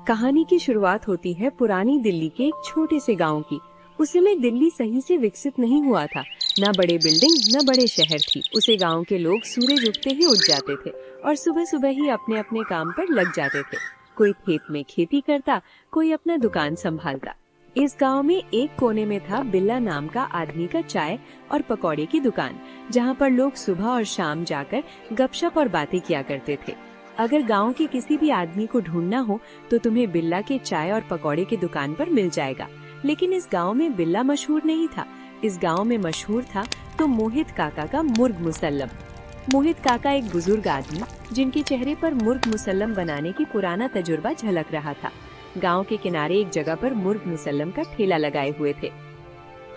कहानी की शुरुआत होती है पुरानी दिल्ली के एक छोटे से गांव की। उस समय दिल्ली सही से विकसित नहीं हुआ था, न बड़े बिल्डिंग न बड़े शहर थी। उसे गांव के लोग सूरज उगते ही उठ जाते थे और सुबह सुबह ही अपने अपने काम पर लग जाते थे। कोई खेत में खेती करता, कोई अपना दुकान संभालता। इस गांव में एक कोने में था बिल्ला नाम का आदमी का चाय और पकौड़े की दुकान, जहां पर लोग सुबह और शाम जाकर गपशप और बातें किया करते थे। अगर गांव के किसी भी आदमी को ढूंढना हो तो तुम्हें बिल्ला के चाय और पकौड़े की दुकान पर मिल जाएगा। लेकिन इस गांव में बिल्ला मशहूर नहीं था। इस गांव में मशहूर था तो मोहित काका का मुर्ग मुसल्लम। मोहित काका एक बुजुर्ग आदमी, जिनके चेहरे पर मुर्ग मुसल्लम बनाने की पुराना तजुर्बा झलक रहा था। गांव के किनारे एक जगह पर मुर्ग मुसल्लम का ठेला लगाए हुए थे।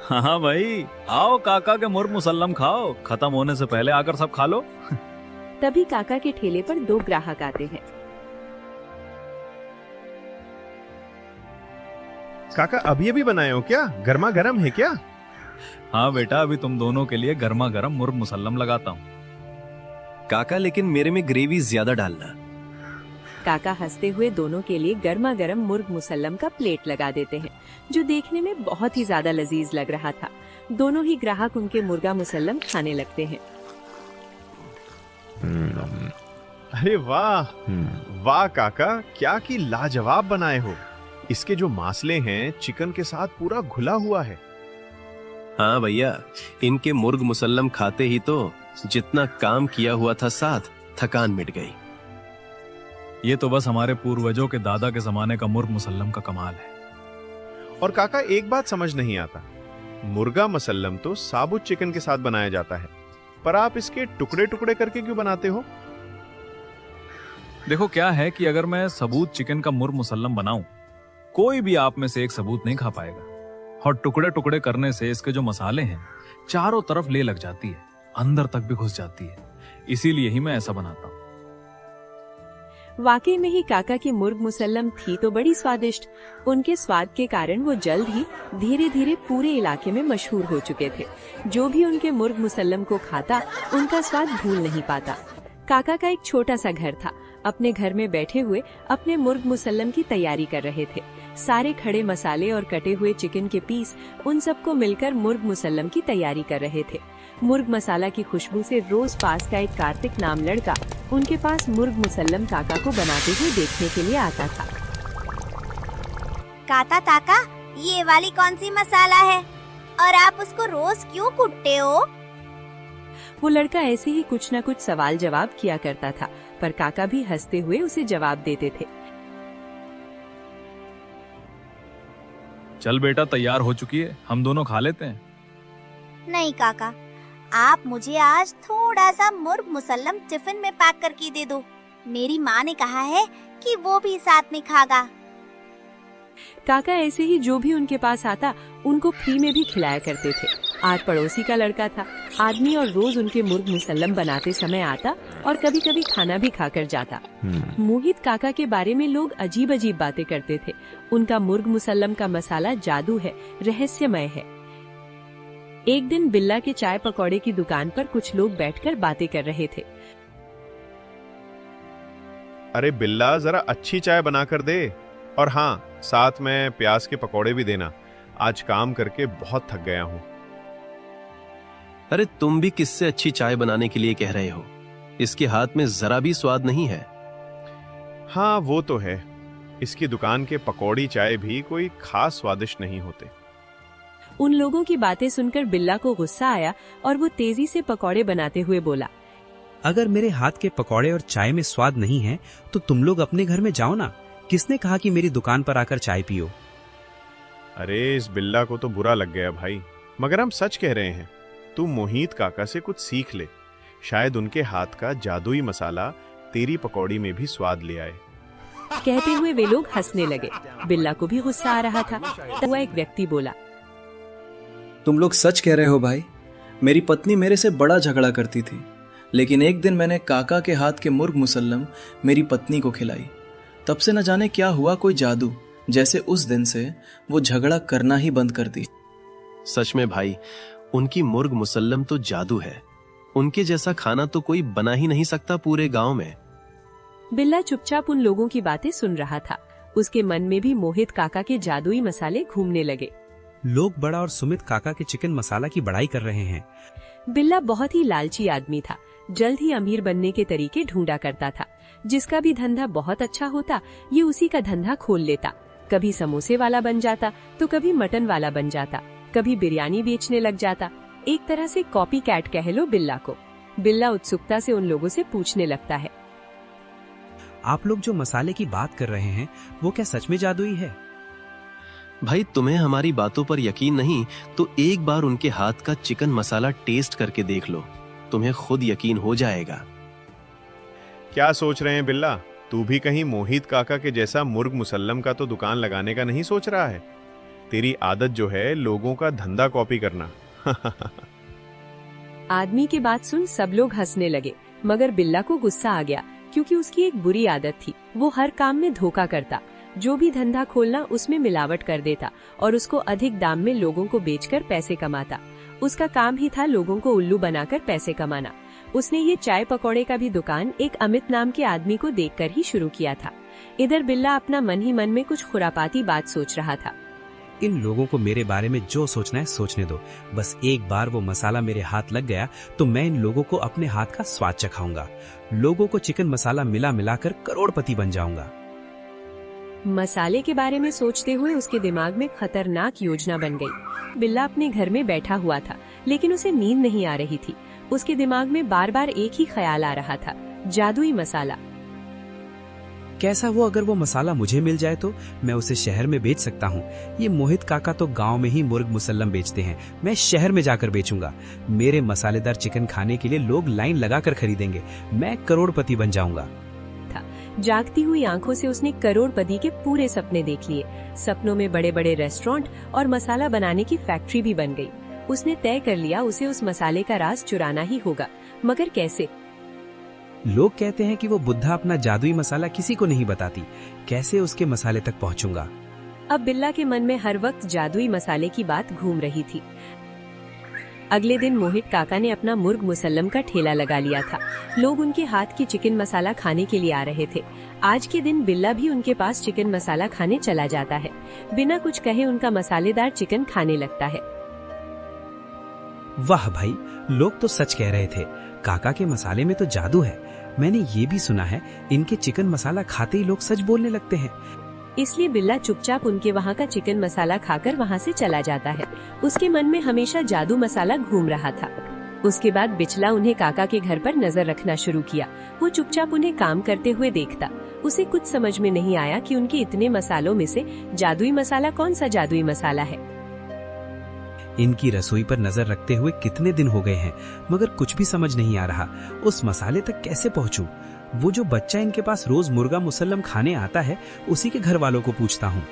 हाँ भाई, आओ काका के मुर्ग मुसल्लम खाओ, खत्म होने से पहले आकर सब खा लो। तभी काका के ठेले पर दो ग्राहक आते हैं। काका अभी अभी बनाए हो क्या? गर्मा गर्म है क्या? हाँ बेटा, अभी तुम दोनों के लिए गर्मा गर्म मुर्ग मुसल्लम लगाता हूँ। काका लेकिन मेरे में ग्रेवी ज्यादा डालना। काका हंसते हुए दोनों के लिए गर्मा गर्म मुर्ग मुसल्लम का प्लेट लगा देते हैं, जो देखने में बहुत ही ज्यादा लजीज लग रहा था। दोनों ही ग्राहक उनके मुर्गा मुसल्लम खाने लगते हैं। अरे वाह वाह काका, क्या की लाजवाब बनाए हो। इसके जो मांसले हैं चिकन के साथ पूरा घुला हुआ है। हाँ भैया, इनके मुर्ग मुसल्लम खाते ही तो जितना काम किया हुआ था साथ थकान मिट गई। ये तो बस हमारे पूर्वजों के दादा के जमाने का मुर्ग मुसल्लम का कमाल है। और काका एक बात समझ नहीं आता, मुर्गा मुसल्लम तो साबुत चिकन के साथ बनाया जाता है, पर आप इसके टुकड़े टुकड़े करके क्यों बनाते हो? देखो क्या है कि अगर मैं सबूत चिकन का मुर्ग मुसल्लम बनाऊं, कोई भी आप में से एक सबूत नहीं खा पाएगा। और टुकड़े टुकड़े करने से इसके जो मसाले हैं चारों तरफ ले लग जाती है, अंदर तक भी घुस जाती है। इसीलिए ही मैं ऐसा बनाता हूँ। वाकई में ही काका की मुर्ग मुसल्लम थी तो बड़ी स्वादिष्ट। उनके स्वाद के कारण वो जल्द ही धीरे धीरे पूरे इलाके में मशहूर हो चुके थे। जो भी उनके मुर्ग मुसल्लम को खाता, उनका स्वाद भूल नहीं पाता। काका का एक छोटा सा घर था। अपने घर में बैठे हुए अपने मुर्ग मुसल्लम की तैयारी कर रहे थे। सारे खड़े मसाले और कटे हुए चिकन के पीस उन सबको मिलकर मुर्ग मुसल्लम की तैयारी कर रहे थे। मुर्ग मसाला की खुशबू से रोज पास का एक कार्तिक नाम लड़का उनके पास मुर्ग मुसल्लम काका को बनाते हुए देखने के लिए आता था। काका, ये वाली कौन सी मसाला है और आप उसको रोज क्यों कूटते हो? वो लड़का ऐसे ही कुछ न कुछ सवाल जवाब किया करता था, पर काका भी हंसते हुए उसे जवाब देते थे। चल बेटा, तैयार हो चुकी है, हम दोनों खा लेते हैं। नहीं काका, आप मुझे आज थोड़ा सा मुर्ग मुसल्लम टिफिन में पैक करके दे दो। मेरी माँ ने कहा है कि वो भी साथ में खागा। काका ऐसे ही जो भी उनके पास आता उनको फ्री में भी खिलाया करते थे। आज पड़ोसी का लड़का था आदमी और रोज उनके मुर्ग मुसल्लम बनाते समय आता और कभी कभी खाना भी खाकर जाता। मोहित काका के बारे में लोग अजीब अजीब बातें करते थे। उनका मुर्ग मुसल्लम का मसाला जादू है, रहस्यमय है। एक दिन बिल्ला के चाय पकौड़े की दुकान पर कुछ लोग बैठकर बातें कर रहे थे। अरे बिल्ला, जरा अच्छी चाय बनाकर दे, और हाँ, साथ में प्याज के पकौड़े भी देना। आज काम करके बहुत थक गया हूँ। अरे तुम भी किससे अच्छी चाय बनाने के लिए कह रहे हो? इसके हाथ में जरा भी स्वाद नहीं है। हाँ वो तो है, इसकी दुकान के पकौड़ी चाय भी कोई खास स्वादिष्ट नहीं होते। उन लोगों की बातें सुनकर बिल्ला को गुस्सा आया और वो तेजी से पकौड़े बनाते हुए बोला, अगर मेरे हाथ के पकौड़े और चाय में स्वाद नहीं है तो तुम लोग अपने घर में जाओ ना। किसने कहा कि मेरी दुकान पर आकर चाय पियो? अरे इस बिल्ला को तो बुरा लग गया भाई, मगर हम सच कह रहे हैं। तू मोहित काका से कुछ सीख ले, शायद उनके हाथ का जादुई मसाला तेरी पकौड़ी में भी स्वाद ले आए। कहते हुए वे लोग हंसने लगे। बिल्ला को भी गुस्सा आ रहा था। तब एक व्यक्ति बोला, तुम लोग सच कह रहे हो भाई। मेरी पत्नी मेरे से बड़ा झगड़ा करती थी, लेकिन एक दिन मैंने काका के हाथ के मुर्ग मुसल्लम मेरी पत्नी को खिलाई। तब से न जाने क्या हुआ, कोई जादू, जैसे उस दिन से वो झगड़ा करना ही बंद कर दी। सच में भाई, उनकी मुर्ग मुसल्लम तो जादू है। उनके जैसा खाना तो कोई बना ही नहीं सकता पूरे गांव में। बिल्ला चुपचाप उन लोगों की बातें सुन रहा था। उसके मन में भी मोहित काका के जादुई मसाले घूमने लगे। लोग बड़ा और सुमित काका के चिकन मसाला की बड़ाई कर रहे हैं। बिल्ला बहुत ही लालची आदमी था, जल्द ही अमीर बनने के तरीके ढूंढा करता था। जिसका भी धंधा बहुत अच्छा होता, ये उसी का धंधा खोल लेता। कभी समोसे वाला बन जाता तो कभी मटन वाला बन जाता, कभी बिरयानी बेचने लग जाता। एक तरह से कॉपी कैट कह लो बिल्ला को। बिल्ला उत्सुकता से उन लोगों से पूछने लगता है, आप लोग जो मसाले की बात कर रहे हैं वो क्या सच में जादुई है? भाई तुम्हें हमारी बातों पर यकीन नहीं तो एक बार उनके हाथ का चिकन मसाला टेस्ट करके देख लो, तुम्हें खुद यकीन हो जाएगा। क्या सोच रहे हैं बिल्ला? तू भी कहीं मोहित काका के जैसा मुर्ग मुसल्लम का तो दुकान लगाने का नहीं सोच रहा है? तेरी आदत जो है लोगों का धंधा कॉपी करना। आदमी की बात सुन सब लोग हंसने लगे, मगर बिल्ला को गुस्सा आ गया क्योंकि उसकी एक बुरी आदत थी। वो हर काम में धोखा करता, जो भी धंधा खोलना उसमें मिलावट कर देता और उसको अधिक दाम में लोगों को बेचकर पैसे कमाता। उसका काम ही था लोगों को उल्लू बनाकर पैसे कमाना। उसने ये चाय पकौड़े का भी दुकान एक अमित नाम के आदमी को देखकर ही शुरू किया था। इधर बिल्ला अपना मन ही मन में कुछ खुरापाती बात सोच रहा था। इन लोगों को मेरे बारे में जो सोचना है सोचने दो, बस एक बार वो मसाला मेरे हाथ लग गया तो मैं इन लोगों को अपने हाथ का स्वाद चखाऊंगा। लोगों को चिकन मसाला मिला मिलाकर करोड़पति बन जाऊंगा। मसाले के बारे में सोचते हुए उसके दिमाग में खतरनाक योजना बन गई। बिल्ला अपने घर में बैठा हुआ था, लेकिन उसे नींद नहीं आ रही थी। उसके दिमाग में बार बार एक ही ख्याल आ रहा था, जादुई मसाला। कैसा वो अगर वो मसाला मुझे मिल जाए तो मैं उसे शहर में बेच सकता हूँ। ये मोहित काका तो गांव में ही मुर्ग मुसल्लम बेचते हैं, मैं शहर में जाकर बेचूंगा। मेरे मसालेदार चिकन खाने के लिए लोग लाइन लगाकर खरीदेंगे, मैं करोड़पति बन जाऊंगा। जागती हुई आंखों से उसने करोड़पति के पूरे सपने देख लिए। सपनों में बड़े बड़े रेस्टोरेंट और मसाला बनाने की फैक्ट्री भी बन गई। उसने तय कर लिया उसे उस मसाले का राज चुराना ही होगा, मगर कैसे? लोग कहते हैं कि वो बुद्धा अपना जादुई मसाला किसी को नहीं बताती, कैसे उसके मसाले तक पहुंचूंगा? अब बिल्ला के मन में हर वक्त जादुई मसाले की बात घूम रही थी। अगले दिन मोहित काका ने अपना मुर्ग मुसल्लम का ठेला लगा लिया था। लोग उनके हाथ की चिकन मसाला खाने के लिए आ रहे थे। आज के दिन बिल्ला भी उनके पास चिकन मसाला खाने चला जाता है। बिना कुछ कहे उनका मसालेदार चिकन खाने लगता है। वाह भाई, लोग तो सच कह रहे थे, काका के मसाले में तो जादू है। मैंने ये भी सुना है इनके चिकन मसाला खाते ही लोग सच बोलने लगते हैं। इसलिए बिल्ला चुपचाप उनके वहाँ का चिकन मसाला खाकर वहाँ से चला जाता है। उसके मन में हमेशा जादू मसाला घूम रहा था। उसके बाद बिचला उन्हें काका के घर पर नजर रखना शुरू किया। वो चुपचाप उन्हें काम करते हुए देखता। उसे कुछ समझ में नहीं आया कि उनके इतने मसालों में से जादुई मसाला कौन सा जादुई मसाला है। इनकी रसोई पर नजर रखते हुए कितने दिन हो गए हैं, मगर कुछ भी समझ नहीं आ रहा। उस मसाले तक कैसे पहुंचूं? वो जो बच्चा इनके पास रोज मुर्गा मुसल्लम खाने आता है, उसी के घर वालों को पूछता हूँ।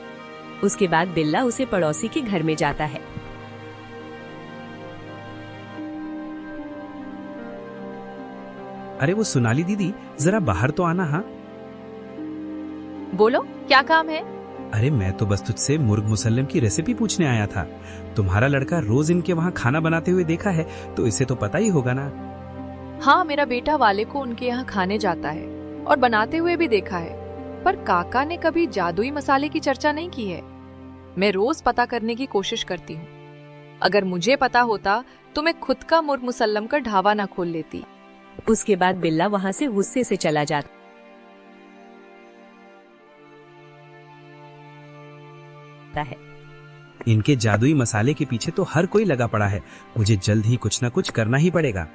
उसके बाद बिल्ला उसे पड़ोसी के घर में जाता है। अरे वो सोनाली दीदी, जरा बाहर तो आना। हाँ बोलो, क्या काम है? अरे मैं तो बस तुझसे मुर्ग मुसल्लम की रेसिपी पूछने आया था। तुम्हारा लड़का रोज इनके वहाँ खाना बनाते हुए देखा है, तो इसे तो पता ही होगा ना। हाँ, मेरा बेटा वाले को उनके यहाँ खाने जाता है और बनाते हुए भी देखा है, पर काका ने कभी जादुई मसाले की चर्चा नहीं की है। मैं रोज पता करने की कोशिश करती हूँ। अगर मुझे पता होता तो मैं खुद का मुर्ग मुसल्लम का ढाबा ना खोल लेती। उसके बाद बिल्ला वहाँ से गुस्से से चला जाता है। इनके जादुई मसाले के पीछे तो हर कोई लगा पड़ा है, मुझे जल्द ही कुछ न कुछ करना ही पड़ेगा।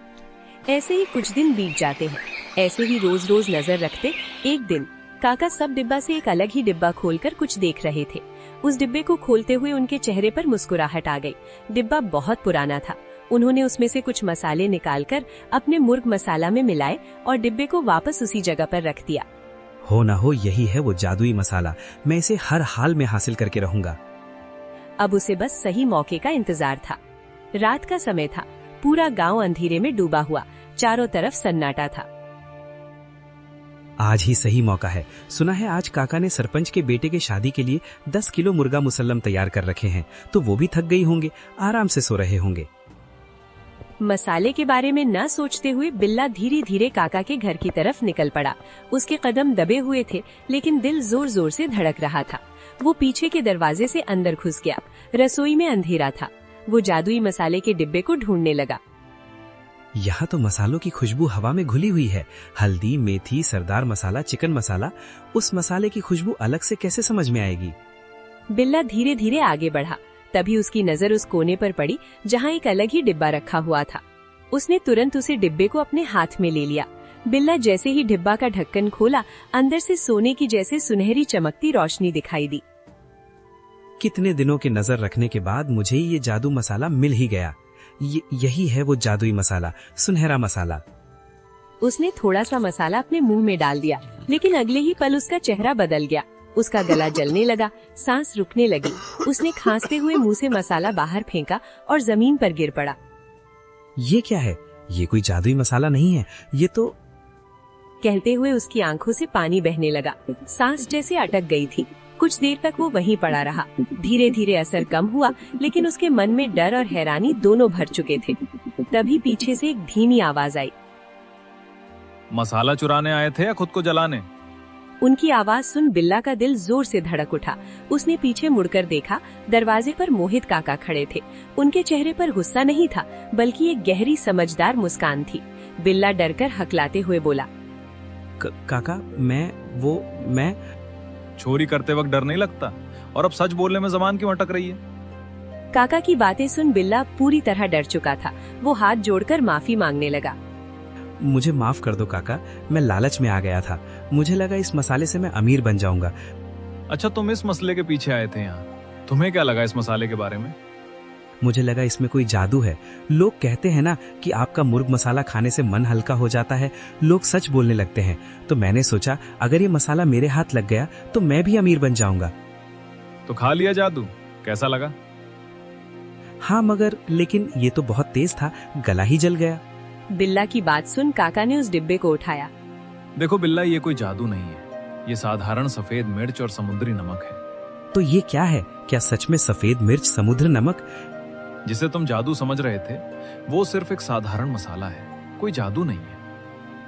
ऐसे ही कुछ दिन बीत जाते हैं। ऐसे ही रोज रोज नजर रखते एक दिन काका सब डिब्बा से एक अलग ही डिब्बा खोलकर कुछ देख रहे थे। उस डिब्बे को खोलते हुए उनके चेहरे पर मुस्कुराहट आ गई। डिब्बा बहुत पुराना था। उन्होंने उसमें से कुछ मसाले निकालकर अपने मुर्ग मसाला में मिलाए और डिब्बे को वापस उसी जगह पर रख दिया। हो ना हो यही है वो जादुई मसाला, मैं इसे हर हाल में हासिल करके रहूंगा। अब उसे बस सही मौके का इंतजार था। रात का समय था। पूरा गांव अंधेरे में डूबा हुआ, चारों तरफ सन्नाटा था। आज ही सही मौका है। सुना है आज काका ने सरपंच के बेटे के शादी के लिए 10 किलो मुर्गा मुसल्लम तैयार कर रखे हैं, तो वो भी थक गई होंगे, आराम से सो रहे होंगे। मसाले के बारे में न सोचते हुए बिल्ला धीरे धीरे काका के घर की तरफ निकल पड़ा। उसके कदम दबे हुए थे, लेकिन दिल जोर जोर से धड़क रहा था। वो पीछे के दरवाजे से अंदर घुस गया। रसोई में अंधेरा था। वो जादुई मसाले के डिब्बे को ढूंढने लगा। यहाँ तो मसालों की खुशबू हवा में घुली हुई है। हल्दी, मेथी, सरदार मसाला, चिकन मसाला। उस मसाले की खुशबू अलग से कैसे समझ में आएगी? बिल्ला धीरे धीरे आगे बढ़ा। तभी उसकी नजर उस कोने पर पड़ी जहाँ एक अलग ही डिब्बा रखा हुआ था। उसने तुरंत उसे डिब्बे को अपने हाथ में ले लिया। बिल्ला जैसे ही डिब्बा का ढक्कन खोला, अंदर से सोने की जैसे सुनहरी चमकती रोशनी दिखाई दी। कितने दिनों के नजर रखने के बाद मुझे ये जादू मसाला मिल ही गया। यही है वो जादुई मसाला, सुनहरा मसाला। उसने थोड़ा सा मसाला अपने मुंह में डाल दिया, लेकिन अगले ही पल उसका चेहरा बदल गया। उसका गला जलने लगा, सांस रुकने लगी। उसने खांसते हुए मुंह से मसाला बाहर फेंका और जमीन पर गिर पड़ा। ये क्या है? ये कोई जादुई मसाला नहीं है, ये तो। कहते हुए उसकी आंखों से पानी बहने लगा। सांस जैसे अटक गई थी। कुछ देर तक वो वहीं पड़ा रहा। धीरे धीरे असर कम हुआ, लेकिन उसके मन में डर और हैरानी दोनों भर चुके थे। तभी पीछे से एक धीमी आवाज आई। मसाला चुराने आए थे या खुद को जलाने? उनकी आवाज सुन बिल्ला का दिल जोर से धड़क उठा। उसने पीछे मुड़कर देखा। दरवाजे पर मोहित काका खड़े थे। उनके चेहरे पर गुस्सा नहीं था, बल्कि एक गहरी समझदार मुस्कान थी। बिल्ला डरकर हकलाते हुए बोला, काका, मैं चोरी करते वक्त डर नहीं लगता? और अब सच बोलने में जबान क्यों अटक रही है? काका की बातें सुन बिल्ला पूरी तरह डर चुका था। वो हाथ जोड़कर माफी मांगने लगा। मुझे माफ कर दो काका, मैं लालच में आ गया था। मुझे लगा इस मसाले से मैं अमीर बन जाऊंगा। अच्छा, तुम इस मसले के पीछे आए थे यहाँ। तुम्हें क्या लगा इस मसाले के बारे में? मुझे लगा इसमें कोई जादू है। लोग कहते हैं ना कि आपका मुर्ग मसाला खाने से मन हल्का हो जाता है। लोग सच बोलने लगते हैं। तो मैंने सोचा अगर ये मसाला मेरे हाथ लग गया तो मैं भी अमीर बन जाऊंगा। तो खा लिया जादू, कैसा लगा? हाँ, मगर लेकिन ये तो बहुत तेज था, गला ही जल गया। बिल्ला की बात सुन काका ने उस डिब्बे को उठाया। देखो बिल्ला, ये कोई जादू नहीं है। ये साधारण सफेद मिर्च और समुद्री नमक है। तो ये क्या है? क्या सच में सफेद मिर्च, समुद्र नमक? जिसे तुम जादू समझ रहे थे, वो सिर्फ एक साधारण मसाला है, कोई जादू नहीं है।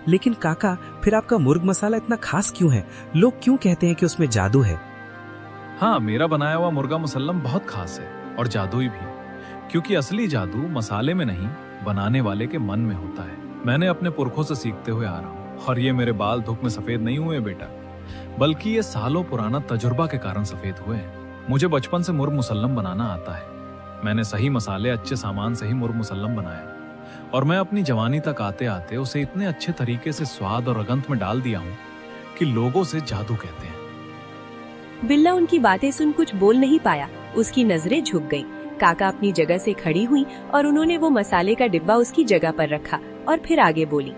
लेकिन काका, फिर आपका मुर्ग मसाला इतना खास क्यों है? लोग क्यों कहते हैं कि उसमें जादू है? हाँ, मेरा बनाया हुआ मुर्गा मुसल्लम बहुत खास है और जादुई भी, क्योंकि असली जादू मसाले में नहीं, बनाने वाले के मन में होता है। मैंने अपने पुरखों से सीखते हुए आ रहा हूँ, और ये मेरे बाल धूप में सफेद नहीं हुए बेटा, बल्कि ये सालों पुराना तजुर्बा के कारण सफेद हुए हैं। मुझे बचपन से मुर्ग मुसल्लम बनाना आता है। मैंने सही मसाले, अच्छे सामान से ही मुर्ग मुसल्लम बनाया, और मैं अपनी जवानी तक आते आते उसे इतने अच्छे तरीके से स्वाद और रगंत में डाल दिया हूँ कि लोगों से जादू कहते हैं। बिल्ला उनकी बातें सुन कुछ बोल नहीं पाया। उसकी नजरें झुक गईं। काका अपनी जगह से खड़ी हुई और उन्होंने वो मसाले का डिब्बा उसकी जगह पर रखा और फिर आगे बोली,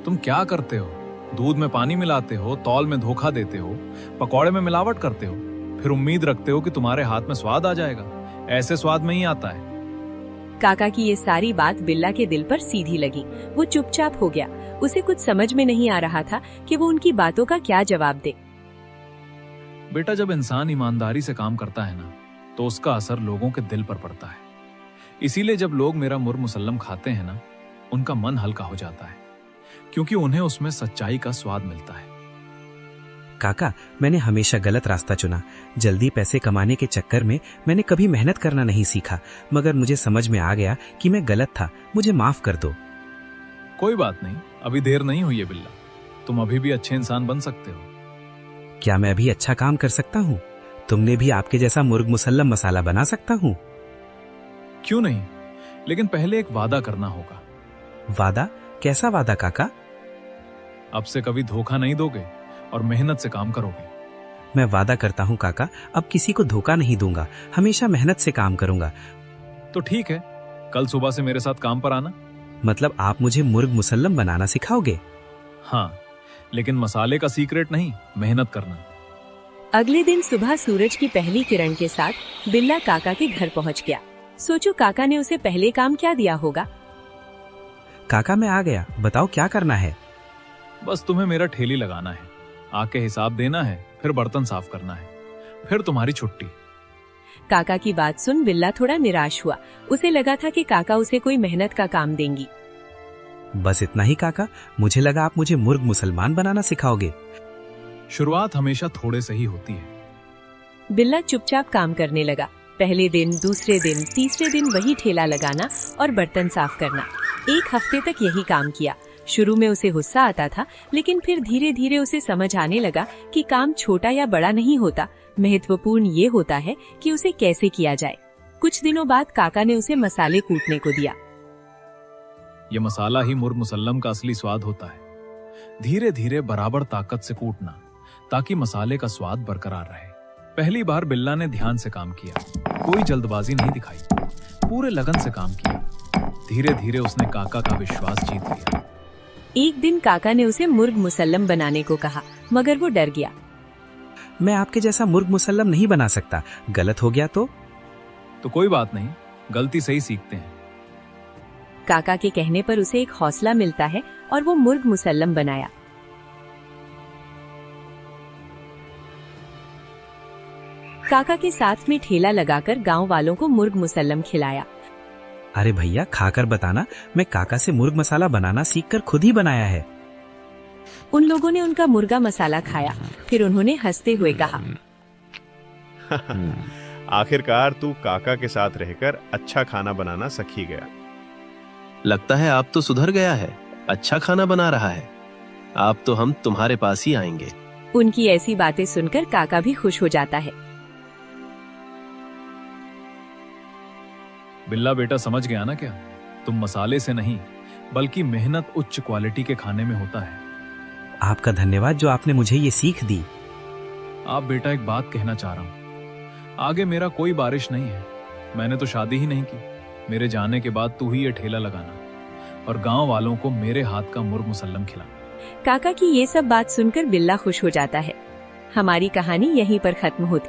तुम क्या करते हो? दूध में पानी मिलाते हो, तौल में धोखा देते हो, पकौड़े में मिलावट करते हो, फिर उम्मीद रखते हो कि तुम्हारे हाथ में स्वाद आ जाएगा। ऐसे स्वाद में ही आता है। काका की ये सारी बात बिल्ला के दिल पर सीधी लगी। वो चुपचाप हो गया। उसे कुछ समझ में नहीं आ रहा था कि वो उनकी बातों का क्या जवाब दे। बेटा, जब इंसान ईमानदारी से काम करता है ना, तो उसका असर लोगों के दिल पर पड़ता है। इसीलिए जब लोग मेरा मुर्ग मुसल्लम खाते हैं ना, उनका मन हल्का हो जाता है, क्योंकि उन्हें उसमें सच्चाई का स्वाद मिलता है। काका, मैंने हमेशा गलत रास्ता चुना। जल्दी पैसे कमाने के चक्कर में मैंने कभी मेहनत करना नहीं सीखा, मगर मुझे समझ में आ गया कि मैं गलत था। मुझे माफ कर दो। कोई बात नहीं, अभी देर नहीं हुई है बिल्ला। तुम अभी भी अच्छे इंसान बन सकते हो। क्या मैं अभी अच्छा काम कर सकता हूँ? तुमने भी आपके जैसा मुर्ग मुसल्लम मसाला बना सकता हूँ? क्यों नहीं, लेकिन पहले एक वादा करना होगा। वादा? कैसा वादा काका? अब से कभी धोखा नहीं दोगे और मेहनत से काम करोगे। मैं वादा करता हूँ काका, अब किसी को धोखा नहीं दूंगा, हमेशा मेहनत से काम करूंगा। तो ठीक है, कल सुबह से मेरे साथ काम पर आना। मतलब आप मुझे मुर्ग मुसल्लम बनाना सिखाओगे? हाँ, लेकिन मसाले का सीक्रेट नहीं, मेहनत करना। अगले दिन सुबह सूरज की पहली किरण के साथ बिल्ला काका के घर पहुंच गया। सोचो काका ने उसे पहले काम क्या दिया होगा। काका, मैं आ गया, बताओ क्या करना है? बस तुम्हें मेरा ठेली लगाना है, आके हिसाब देना है, फिर बर्तन साफ करना है, फिर तुम्हारी छुट्टी। काका की बात सुन बिल्ला थोड़ा निराश हुआ। उसे लगा था कि काका उसे कोई मेहनत का काम देंगी। बस इतना ही काका, मुझे लगा आप मुझे मुर्ग मुसलमान बनाना सिखाओगे। शुरुआत हमेशा थोड़े से ही होती है। बिल्ला चुपचाप काम करने लगा। पहले दिन, दूसरे दिन, तीसरे दिन वही ठेला लगाना और बर्तन साफ करना। एक हफ्ते तक यही काम किया। शुरू में उसे गुस्सा आता था, लेकिन फिर धीरे धीरे उसे समझ आने लगा कि काम छोटा या बड़ा नहीं होता, महत्वपूर्ण ये होता है कि उसे कैसे किया जाए। कुछ दिनों बाद काका ने उसे मसाले कूटने को दिया। ये मसाला ही मुर्ग मुसल्लम का असली स्वाद होता है। धीरे धीरे बराबर ताकत से कूटना ताकि मसाले का स्वाद बरकरार रहे। पहली बार बिल्ला ने ध्यान से काम किया, कोई जल्दबाजी नहीं दिखाई, पूरे लगन से काम किया। धीरे धीरे उसने काका का विश्वास जीत लिया। एक दिन काका ने उसे मुर्ग मुसल्लम बनाने को कहा, मगर वो डर गया। मैं आपके जैसा मुर्ग मुसल्लम नहीं बना सकता, गलत हो गया तो कोई बात नहीं, गलती से ही सीखते हैं। काका के कहने पर उसे एक हौसला मिलता है और वो मुर्ग मुसल्लम बनाया। काका के साथ में ठेला लगाकर गांव वालों को मुर्ग मुसल्लम खिलाया। अरे भैया, खाकर बताना, मैं काका से मुर्ग मसाला बनाना सीखकर खुद ही बनाया है। उन लोगों ने उनका मुर्गा मसाला खाया, फिर उन्होंने हंसते हुए कहा, आखिरकार तू काका के साथ रहकर अच्छा खाना बनाना सीख ही गया। लगता है आप तो सुधर गया है, अच्छा खाना बना रहा है। आप तो हम तुम्हारे पास ही आएंगे। उनकी ऐसी बातें सुनकर काका भी खुश हो जाता है। बिल्ला बेटा समझ गया ना क्या? तुम मसाले से नहीं बल्कि मेहनत उच्च क्वालिटी के खाने में होता है। आपका धन्यवाद जो आपने मुझे ये सीख दी। आप बेटा एक बात कहना चाह रहा हूँ, आगे मेरा कोई बारिश नहीं है, मैंने तो शादी ही नहीं की। मेरे जाने के बाद तू ही ये ठेला लगाना और गांव वालों को मेरे हाथ का मुर्ग मुसल्लम खिलाना। काका की ये सब बात सुनकर बिल्ला खुश हो जाता है। हमारी कहानी यहीं पर खत्म होती